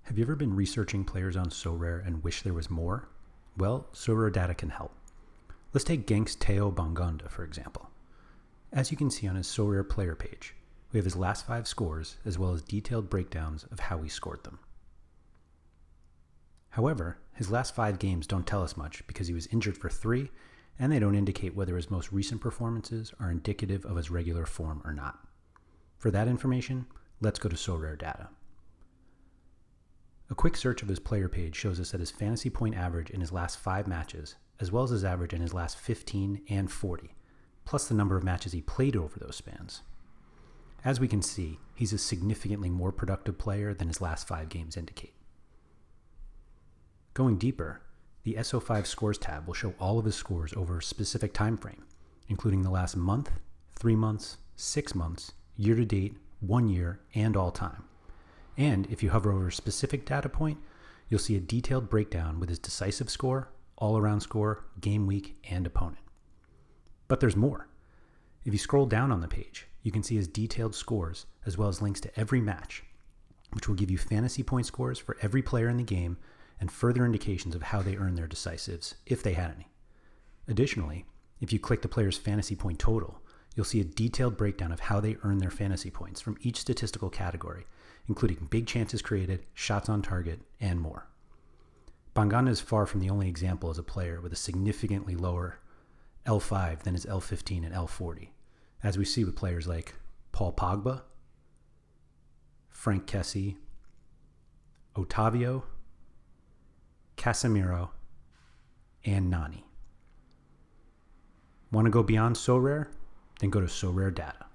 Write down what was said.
Have you ever been researching players on Sorare and wish there was more? Well, Sorare data can help. Let's take Genks Teo Bongonda, for example. As you can see on his Sorare player page, we have his last 5 scores as well as detailed breakdowns of how he scored them. However, his last 5 games don't tell us much because he was injured for 3, and they don't indicate whether his most recent performances are indicative of his regular form or not. For that information, let's go to Sorare data. A quick search of his player page shows us that his fantasy point average in his last 5 matches, as well as his average in his last 15 and 40, plus the number of matches he played over those spans. As we can see, he's a significantly more productive player than his last 5 games indicate. Going deeper, the SO5 Scores tab will show all of his scores over a specific time frame, including the last month, 3 months, 6 months, year to date, 1 year, and all time. And if you hover over a specific data point, you'll see a detailed breakdown with his decisive score, all-around score, game week, and opponent. But there's more. If you scroll down on the page, you can see his detailed scores as well as links to every match, which will give you fantasy point scores for every player in the game and further indications of how they earned their decisives, if they had any. Additionally, if you click the player's fantasy point total, you'll see a detailed breakdown of how they earn their fantasy points from each statistical category, including big chances created, shots on target, and more. Bongonda is far from the only example as a player with a significantly lower L5 than his L15 and L40, as we see with players like Paul Pogba, Frank Kessie, Otavio, Casemiro, and Nani. Want to go beyond Sorare? Then go to Sorare data.